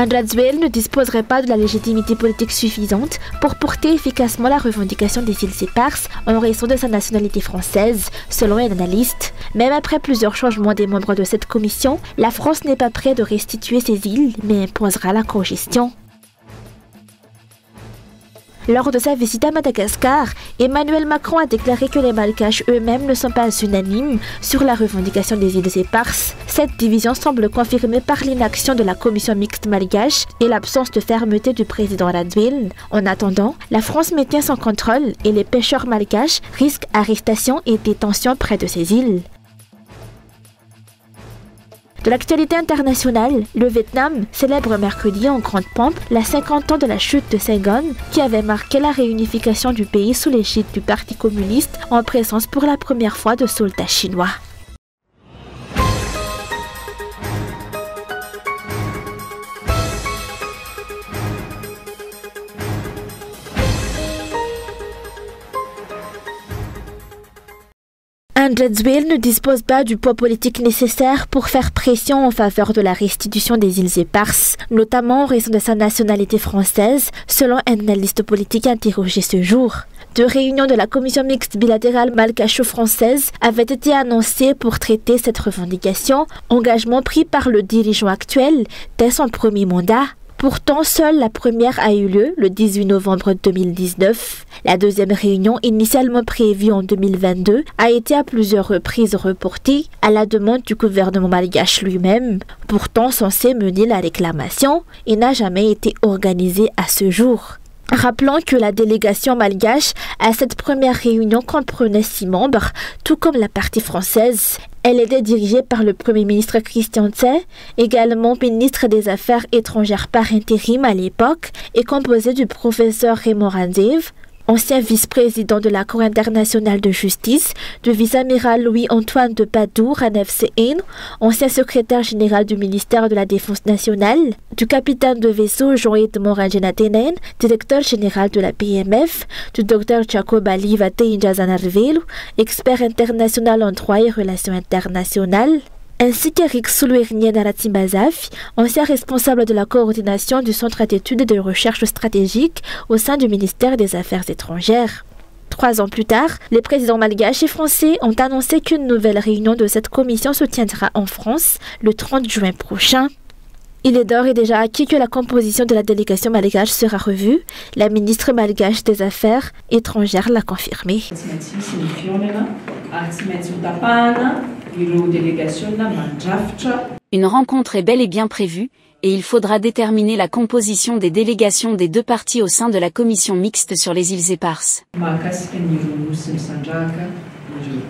Andradzuel ne disposerait pas de la légitimité politique suffisante pour porter efficacement la revendication des îles éparses en raison de sa nationalité française, selon un analyste. Même après plusieurs changements des membres de cette commission, la France n'est pas prête de restituer ces îles, mais imposera la cogestion. Lors de sa visite à Madagascar, Emmanuel Macron a déclaré que les Malgaches eux-mêmes ne sont pas unanimes sur la revendication des îles éparses. Cette division semble confirmée par l'inaction de la commission mixte malgache et l'absence de fermeté du président Andradzuel. En attendant, la France maintient son contrôle et les pêcheurs malgaches risquent arrestation et détention près de ces îles. De l'actualité internationale, le Vietnam célèbre mercredi en grande pompe la 50 ans de la chute de Saigon qui avait marqué la réunification du pays sous l'égide du Parti communiste en présence pour la première fois de soldats chinois. Andradzuel ne dispose pas du poids politique nécessaire pour faire pression en faveur de la restitution des îles éparses, notamment en raison de sa nationalité française, selon un analyste politique interrogé ce jour. 2 réunions de la commission mixte bilatérale malgacho-française avaient été annoncées pour traiter cette revendication, engagement pris par le dirigeant actuel dès son premier mandat. Pourtant, seule la première a eu lieu le 18 novembre 2019. La deuxième réunion, initialement prévue en 2022, a été à plusieurs reprises reportée à la demande du gouvernement malgache lui-même, pourtant censé mener la réclamation et n'a jamais été organisée à ce jour. Rappelons que la délégation malgache à cette première réunion comprenait 6 membres, tout comme la partie française. Elle était dirigée par le Premier ministre Christian Tse, également ministre des Affaires étrangères par intérim à l'époque, et composée du professeur Raymond Randev, ancien vice-président de la Cour internationale de justice, du vice-amiral Louis-Antoine de Padoue Ranef-Sehene, ancien secrétaire général du ministère de la Défense nationale, du capitaine de vaisseau Jean-Edmond Rangenatenen, directeur général de la PMF, du docteur Jacob Ali Vateinjazanarvelu, expert international en droit et relations internationales, ainsi qu'Eric Soulouernien Naratimbazafi, ancien responsable de la coordination du Centre d'études et de recherche stratégique au sein du ministère des Affaires étrangères. 3 ans plus tard, les présidents malgaches et français ont annoncé qu'une nouvelle réunion de cette commission se tiendra en France le 30 juin prochain. Il est d'ores et déjà acquis que la composition de la délégation malgache sera revue. La ministre malgache des Affaires étrangères l'a confirmé. Une rencontre est bel et bien prévue, et il faudra déterminer la composition des délégations des 2 parties au sein de la commission mixte sur les îles éparses.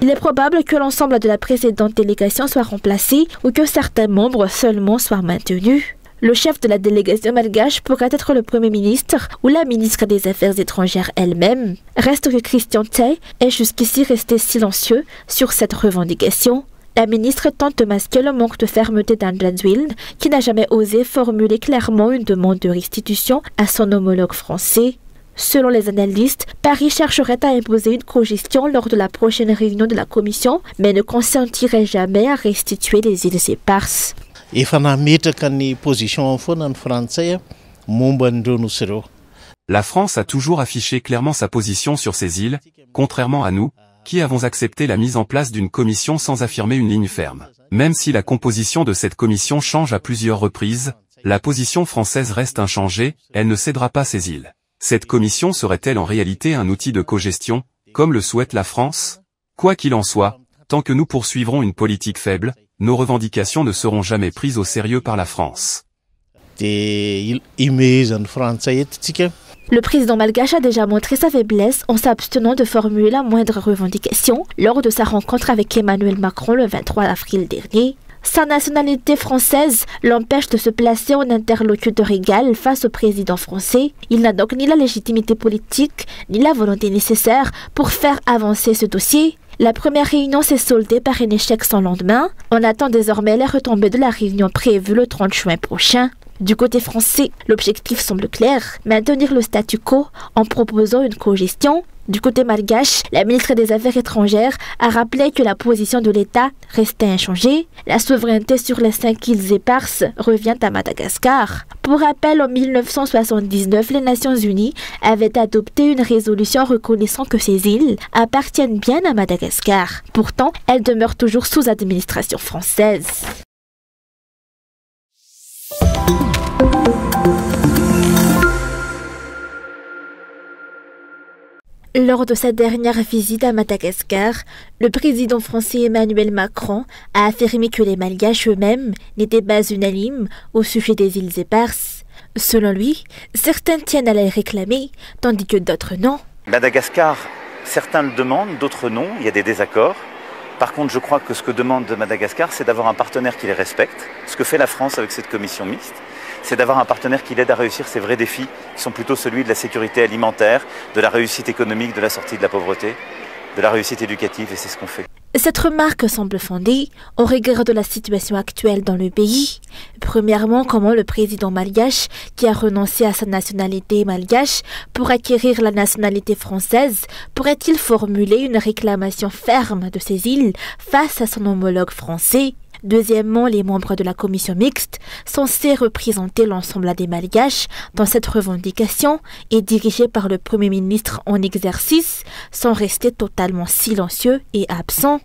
Il est probable que l'ensemble de la précédente délégation soit remplacé ou que certains membres seulement soient maintenus. Le chef de la délégation malgache pourrait être le Premier ministre ou la ministre des Affaires étrangères elle-même. Reste que Christian Tse est jusqu'ici resté silencieux sur cette revendication. La ministre tente de masquer le manque de fermeté d'Andradzuel, qui n'a jamais osé formuler clairement une demande de restitution à son homologue français. Selon les analystes, Paris chercherait à imposer une cogestion lors de la prochaine réunion de la commission, mais ne consentirait jamais à restituer les îles éparses. La France a toujours affiché clairement sa position sur ces îles, contrairement à nous, qui avons accepté la mise en place d'une commission sans affirmer une ligne ferme. Même si la composition de cette commission change à plusieurs reprises, la position française reste inchangée, elle ne cédera pas ces îles. Cette commission serait-elle en réalité un outil de cogestion, comme le souhaite la France? Quoi qu'il en soit, tant que nous poursuivrons une politique faible, nos revendications ne seront jamais prises au sérieux par la France. Le président malgache a déjà montré sa faiblesse en s'abstenant de formuler la moindre revendication lors de sa rencontre avec Emmanuel Macron le 23 avril dernier. Sa nationalité française l'empêche de se placer en interlocuteur égal face au président français. Il n'a donc ni la légitimité politique, ni la volonté nécessaire pour faire avancer ce dossier. La première réunion s'est soldée par un échec sans lendemain. On attend désormais les retombées de la réunion prévue le 30 juin prochain. Du côté français, l'objectif semble clair, maintenir le statu quo en proposant une cogestion. Du côté malgache, la ministre des Affaires étrangères a rappelé que la position de l'État restait inchangée. La souveraineté sur les 5 îles éparses revient à Madagascar. Pour rappel, en 1979, les Nations Unies avaient adopté une résolution reconnaissant que ces îles appartiennent bien à Madagascar. Pourtant, elles demeurent toujours sous administration française. Lors de sa dernière visite à Madagascar, le président français Emmanuel Macron a affirmé que les Malgaches eux-mêmes n'étaient pas unanimes au sujet des îles éparses. Selon lui, certains tiennent à les réclamer, tandis que d'autres non. Madagascar, certains le demandent, d'autres non, il y a des désaccords. Par contre, je crois que ce que demande Madagascar, c'est d'avoir un partenaire qui les respecte. Ce que fait la France avec cette commission mixte, c'est d'avoir un partenaire qui l'aide à réussir ses vrais défis, qui sont plutôt celui de la sécurité alimentaire, de la réussite économique, de la sortie de la pauvreté, de la réussite éducative, et c'est ce qu'on fait. Cette remarque semble fondée au regard de la situation actuelle dans le pays. Premièrement, comment le président malgache, qui a renoncé à sa nationalité malgache pour acquérir la nationalité française, pourrait-il formuler une réclamation ferme de ces îles face à son homologue français ? Deuxièmement, les membres de la commission mixte, censés représenter l'ensemble des Malgaches dans cette revendication et dirigée par le Premier ministre en exercice, sont restés totalement silencieux et absents.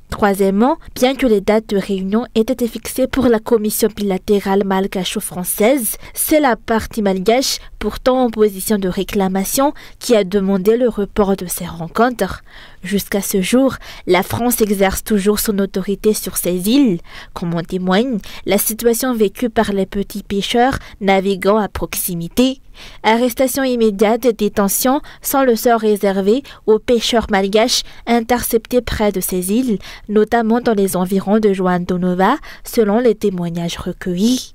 Troisièmement, bien que les dates de réunion aient été fixées pour la commission bilatérale malgacho-française, c'est la partie malgache, pourtant en position de réclamation, qui a demandé le report de ces rencontres. Jusqu'à ce jour, la France exerce toujours son autorité sur ces îles, comme en témoigne la situation vécue par les petits pêcheurs naviguant à proximité. Arrestation immédiate et détention sont le sort réservé aux pêcheurs malgaches interceptés près de ces îles, notamment dans les environs de Joan do Nova, selon les témoignages recueillis.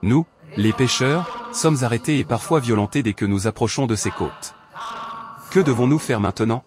Nous, les pêcheurs, sommes arrêtés et parfois violentés dès que nous approchons de ces côtes. Que devons-nous faire maintenant ?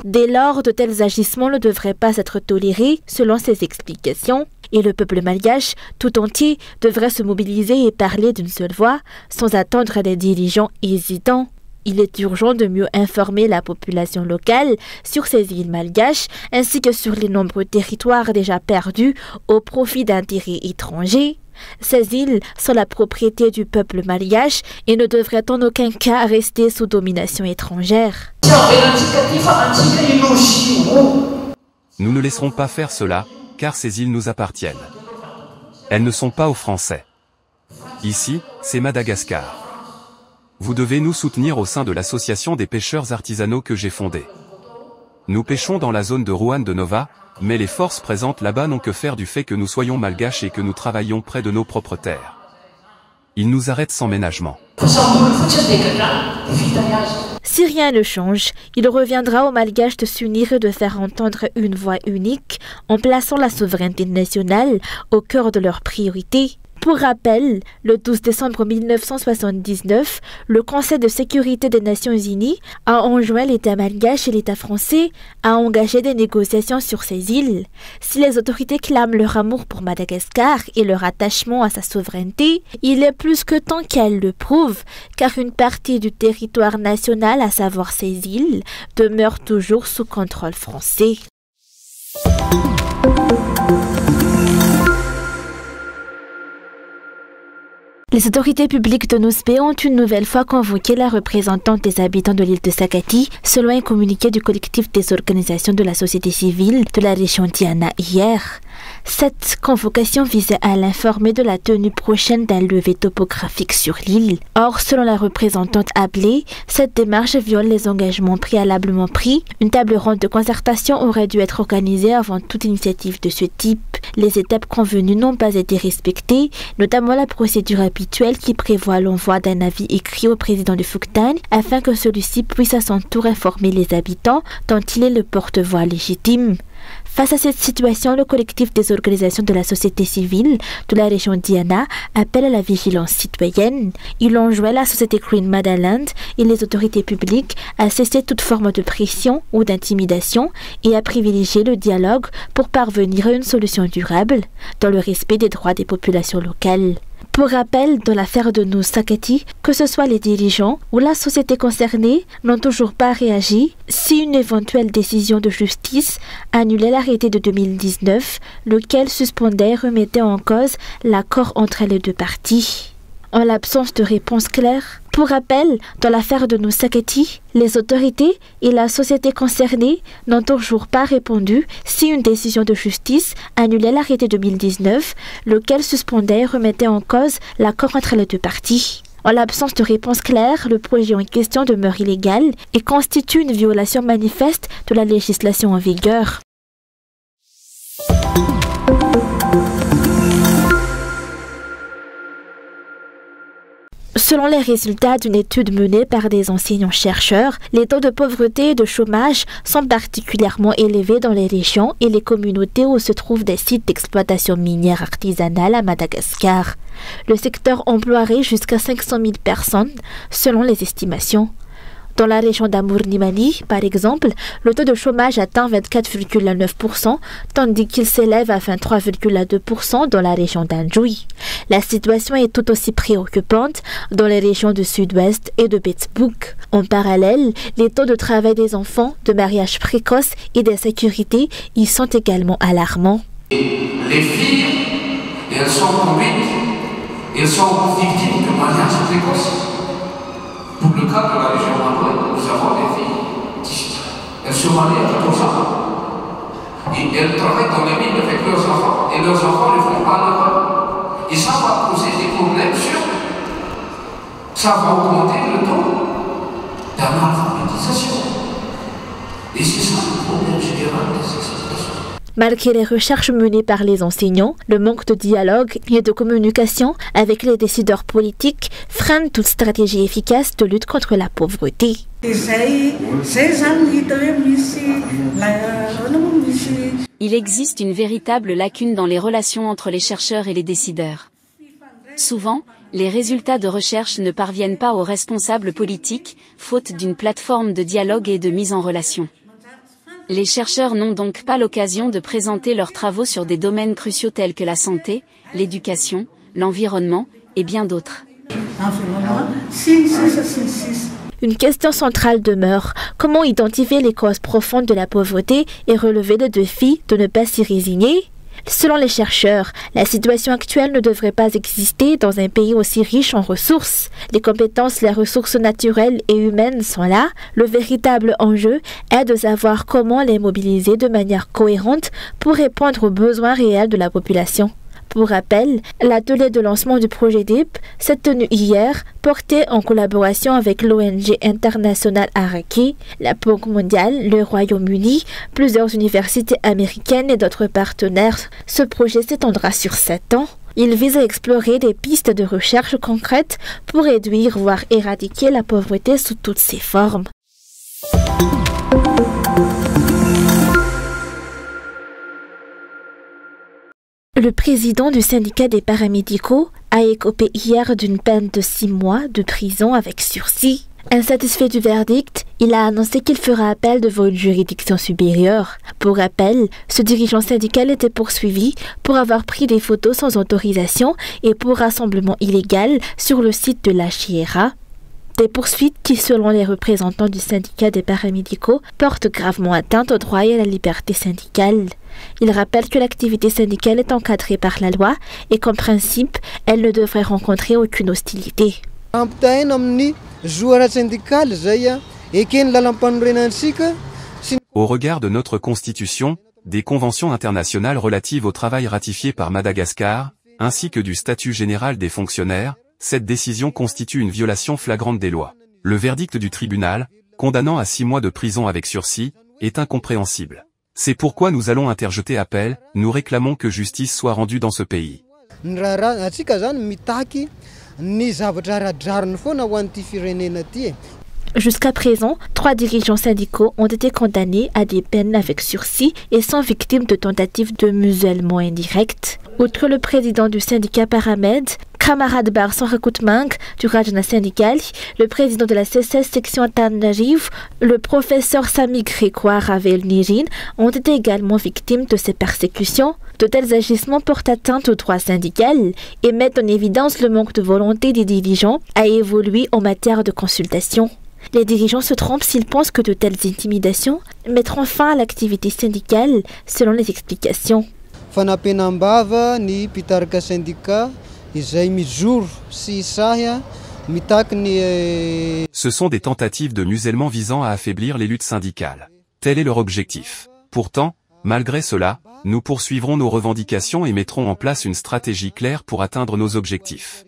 Dès lors, de tels agissements ne devraient pas être tolérés, selon ses explications, et le peuple malgache tout entier devrait se mobiliser et parler d'une seule voix, sans attendre des dirigeants hésitants. Il est urgent de mieux informer la population locale sur ces îles malgaches, ainsi que sur les nombreux territoires déjà perdus au profit d'intérêts étrangers. Ces îles sont la propriété du peuple malgache et ne devraient en aucun cas rester sous domination étrangère. Nous ne laisserons pas faire cela, car ces îles nous appartiennent. Elles ne sont pas aux Français. Ici, c'est Madagascar. Vous devez nous soutenir au sein de l'association des pêcheurs artisanaux que j'ai fondée. Nous pêchons dans la zone de Juan de Nova, mais les forces présentes là-bas n'ont que faire du fait que nous soyons malgaches et que nous travaillons près de nos propres terres. Ils nous arrêtent sans ménagement. Si rien ne change, il reviendra aux Malgaches de s'unir et de faire entendre une voix unique en plaçant la souveraineté nationale au cœur de leurs priorités. Pour rappel, le 12 décembre 1979, le Conseil de sécurité des Nations Unies a enjoint l'État malgache et l'État français à engager des négociations sur ces îles. Si les autorités clament leur amour pour Madagascar et leur attachement à sa souveraineté, il est plus que temps qu'elles le prouvent, car une partie du territoire national, à savoir ces îles, demeure toujours sous contrôle français. Les autorités publiques de Nospe ont une nouvelle fois convoqué la représentante des habitants de l'île de Sakati, selon un communiqué du collectif des organisations de la société civile de la région Diana hier. Cette convocation visait à l'informer de la tenue prochaine d'un levé topographique sur l'île. Or, selon la représentante appelée, cette démarche viole les engagements préalablement pris. Une table ronde de concertation aurait dû être organisée avant toute initiative de ce type. Les étapes convenues n'ont pas été respectées, notamment la procédure habituelle qui prévoit l'envoi d'un avis écrit au président du Fuktan afin que celui-ci puisse à son tour informer les habitants dont il est le porte-voix légitime. Face à cette situation, le collectif des organisations de la société civile de la région Diana appelle à la vigilance citoyenne. Il enjoint la société Green Motherland et les autorités publiques à cesser toute forme de pression ou d'intimidation et à privilégier le dialogue pour parvenir à une solution durable dans le respect des droits des populations locales. Pour rappel, dans l'affaire de Nous Sakati, que ce soit les dirigeants ou la société concernée n'ont toujours pas réagi si une éventuelle décision de justice annulait l'arrêté de 2019, lequel suspendait et remettait en cause l'accord entre les deux parties. En l'absence de réponse claire, pour rappel, dans l'affaire de Nous Sakati, les autorités et la société concernée n'ont toujours pas répondu si une décision de justice annulait l'arrêté 2019, lequel suspendait et remettait en cause l'accord entre les deux parties. En l'absence de réponse claire, le projet en question demeure illégal et constitue une violation manifeste de la législation en vigueur. Selon les résultats d'une étude menée par des enseignants-chercheurs, les taux de pauvreté et de chômage sont particulièrement élevés dans les régions et les communautés où se trouvent des sites d'exploitation minière artisanale à Madagascar. Le secteur emploierait jusqu'à 500 000 personnes, selon les estimations. Dans la région d'Amour-Nimani, par exemple, le taux de chômage atteint 24,9%, tandis qu'il s'élève à 23,2% dans la région d'Anjouy. La situation est tout aussi préoccupante dans les régions du sud-ouest et de Betsbouk. En parallèle, les taux de travail des enfants, de mariage précoce et d'insécurité y sont également alarmants. Les filles, elles sont conduites, elles sont victimes de mariage précoce. Pour le cas de la région d'Anjouy, nous avons des filles. Elles se marient à 14 ans. Et elles travaillent dans les mines avec leurs enfants. Et leurs enfants ne font pas l'école. Et ça va poser des problèmes ça va augmenter le taux d'analphabétisation. Et c'est ça le problème général des exploitations. Malgré les recherches menées par les enseignants, le manque de dialogue et de communication avec les décideurs politiques freine toute stratégie efficace de lutte contre la pauvreté. Il existe une véritable lacune dans les relations entre les chercheurs et les décideurs. Souvent, les résultats de recherche ne parviennent pas aux responsables politiques, faute d'une plateforme de dialogue et de mise en relation. Les chercheurs n'ont donc pas l'occasion de présenter leurs travaux sur des domaines cruciaux tels que la santé, l'éducation, l'environnement et bien d'autres. Une question centrale demeure: comment identifier les causes profondes de la pauvreté et relever le défi de ne pas s'y résigner? Selon les chercheurs, la situation actuelle ne devrait pas exister dans un pays aussi riche en ressources. Les compétences, les ressources naturelles et humaines sont là. Le véritable enjeu est de savoir comment les mobiliser de manière cohérente pour répondre aux besoins réels de la population. Pour rappel, l'atelier de lancement du projet DIP s'est tenu hier, porté en collaboration avec l'ONG internationale Araki, la Banque mondiale, le Royaume-Uni, plusieurs universités américaines et d'autres partenaires. Ce projet s'étendra sur 7 ans. Il vise à explorer des pistes de recherche concrètes pour réduire, voire éradiquer la pauvreté sous toutes ses formes. Le président du syndicat des paramédicaux a écopé hier d'une peine de 6 mois de prison avec sursis. Insatisfait du verdict, il a annoncé qu'il fera appel devant une juridiction supérieure. Pour rappel, ce dirigeant syndical était poursuivi pour avoir pris des photos sans autorisation et pour rassemblement illégal sur le site de l'HIRA. Des poursuites qui, selon les représentants du syndicat des paramédicaux, portent gravement atteinte aux droits et à la liberté syndicale. Il rappelle que l'activité syndicale est encadrée par la loi et qu'en principe, elle ne devrait rencontrer aucune hostilité. Au regard de notre constitution, des conventions internationales relatives au travail ratifiées par Madagascar, ainsi que du statut général des fonctionnaires, cette décision constitue une violation flagrante des lois. Le verdict du tribunal, condamnant à 6 mois de prison avec sursis, est incompréhensible. C'est pourquoi nous allons interjeter appel, nous réclamons que justice soit rendue dans ce pays. Jusqu'à présent, 3 dirigeants syndicaux ont été condamnés à des peines avec sursis et sont victimes de tentatives de musellement indirect. Outre le président du syndicat Paramed, Kamarad Barson Rakoutmang du Rajana syndical, le président de la CSS section Tanariv, le professeur Sami Grégoire Ravel Nirin ont été également victimes de ces persécutions. De tels agissements portent atteinte aux droits syndicaux et mettent en évidence le manque de volonté des dirigeants à évoluer en matière de consultation. Les dirigeants se trompent s'ils pensent que de telles intimidations mettront fin à l'activité syndicale, selon les explications. Ce sont des tentatives de musellement visant à affaiblir les luttes syndicales. Tel est leur objectif. Pourtant, malgré cela, nous poursuivrons nos revendications et mettrons en place une stratégie claire pour atteindre nos objectifs.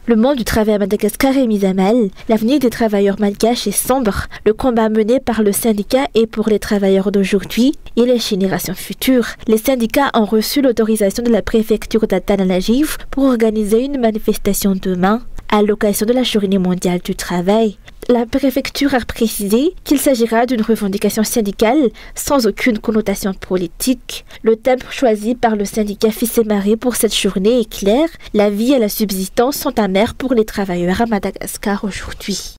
Le monde du travail à Madagascar est mis à mal. L'avenir des travailleurs malgaches est sombre. Le combat mené par le syndicat est pour les travailleurs d'aujourd'hui et les générations futures. Les syndicats ont reçu l'autorisation de la préfecture d'Antananarivo pour organiser une manifestation demain, à l'occasion de la Journée mondiale du travail. La préfecture a précisé qu'il s'agira d'une revendication syndicale sans aucune connotation politique. Le thème choisi par le syndicat Fils et Mari pour cette journée est clair. La vie et la subsistance sont amères pour les travailleurs à Madagascar aujourd'hui.